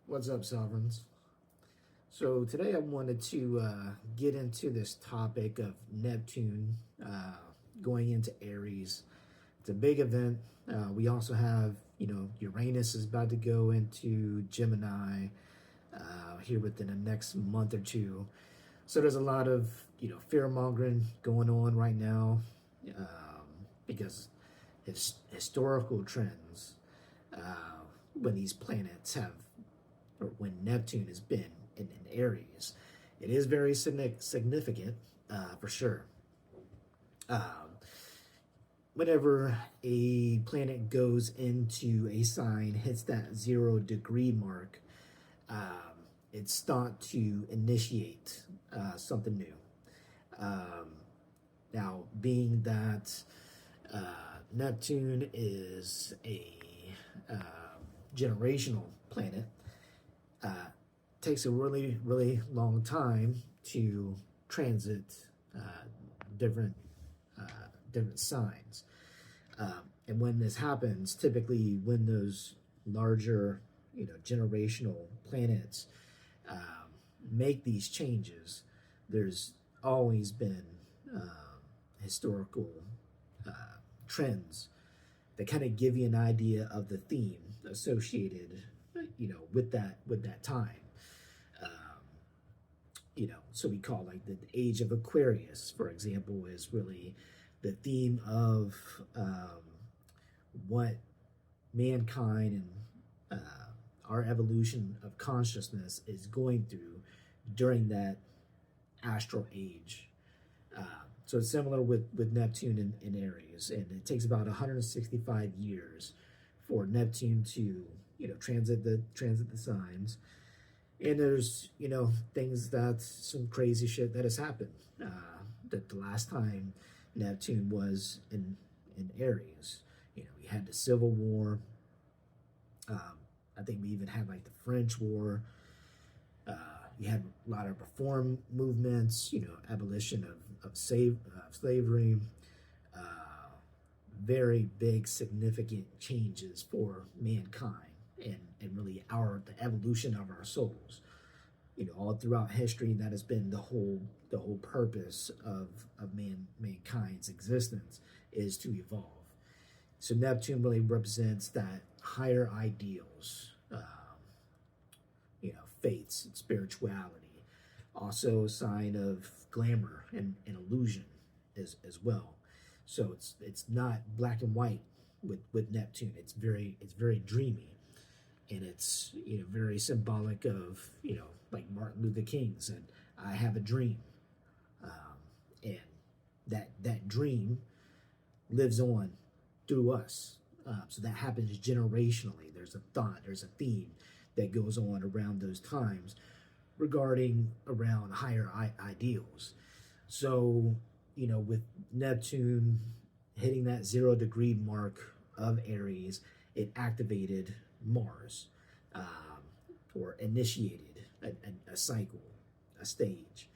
What's up, Sovereigns? So today I wanted to get into this topic of Neptune going into Aries. It's a big event. We also have, Uranus is about to go into Gemini here within the next month or two. So there's a lot of, fear-mongering going on right now because historical trends when these planets have or when Neptune has been in Aries, it is very significant for sure. Whenever a planet goes into a sign, hits that 0 degree mark, it's thought to initiate something new. Now, being that Neptune is a generational planet, takes a really, really long time to transit uh, different different signs. And when this happens, typically when those larger, generational planets make these changes, there's always been historical uh, trends that kind of give you an idea of the theme associated, with that time. So we call like the age of Aquarius, for example, is really the theme of what mankind and our evolution of consciousness is going through during that astral age. So it's similar with Neptune in Aries, and it takes about 165 years for Neptune to transit the signs. And there's things that some crazy shit that has happened. That the last time Neptune was in Aries, we had the Civil War. I think we even had like the French War. You had a lot of reform movements, abolition of slavery, very big, significant changes for mankind and really the evolution of our souls. All throughout history, that has been the whole purpose of mankind's existence is to evolve. So Neptune really represents that higher ideals, faiths and spirituality. Also a sign of glamour and illusion as well. So it's not black and white with Neptune. It's very dreamy, and it's very symbolic of like Martin Luther King said, "I have a dream," and that dream lives on through us. So that happens generationally. There's a thought, there's a theme that goes on around those times regarding around higher ideals. So with Neptune hitting that 0 degree mark of Aries, it activated Mars, or initiated a cycle, a stage.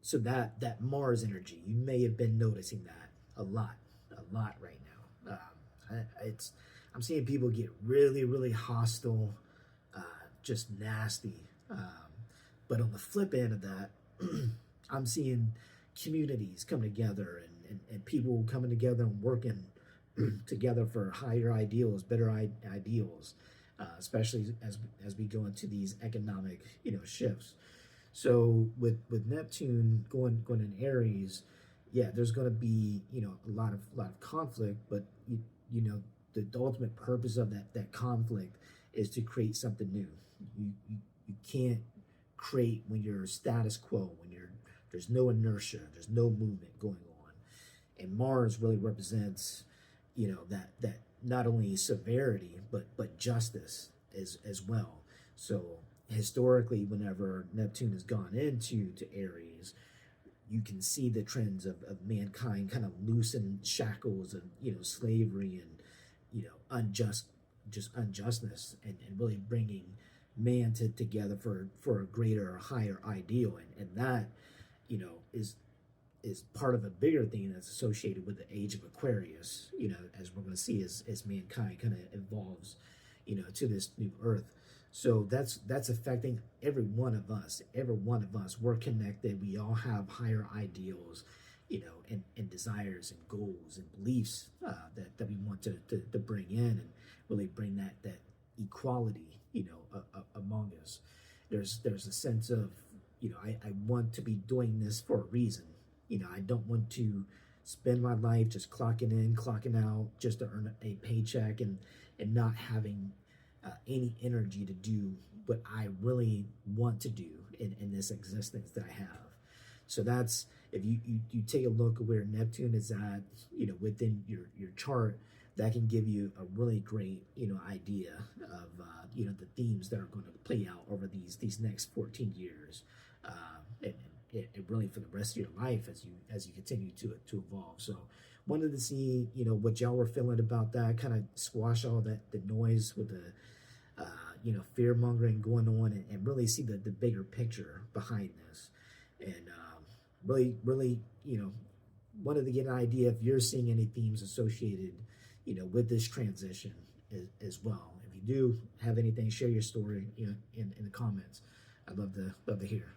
So that Mars energy, you may have been noticing that a lot right now. I'm seeing people get really, really hostile, just nasty. But on the flip end of that, I'm seeing communities come together and people coming together and working together for higher ideals, better ideals, especially as we go into these economic shifts. So with Neptune going in Aries, yeah, there's going to be a lot of conflict, but the ultimate purpose of that conflict is to create something new. You can't create when you're status quo, when there's no inertia, there's no movement going on. And Mars really represents that not only severity but justice as well. So historically, whenever Neptune has gone into Aries, you can see the trends of mankind kind of loosen shackles of slavery and unjustness, and really bringing man together for a greater, higher ideal, and that is part of a bigger theme that's associated with the age of Aquarius. As we're going to see as mankind kind of evolves, to this new earth. So that's affecting every one of us. Every one of us, we're connected. We all have higher ideals, and desires and goals and beliefs that we want to bring in, and really bring that equality, among us. There's a sense of, I want to be doing this for a reason. I don't want to spend my life just clocking in, clocking out, just to earn a paycheck, and not having any energy to do what I really want to do in this existence that I have. So that's, if you take a look at where Neptune is at, within your chart, that can give you a really great, idea of, the themes that are going to play out over these next 14 years. And really for the rest of your life as you continue to evolve. So wanted to see, what y'all were feeling about that, kind of squash all the noise with the, fear mongering going on, and really see the bigger picture behind this. And really, wanted to get an idea if you're seeing any themes associated, with this transition as well. If you do have anything, share your story, in the comments. I'd love to hear.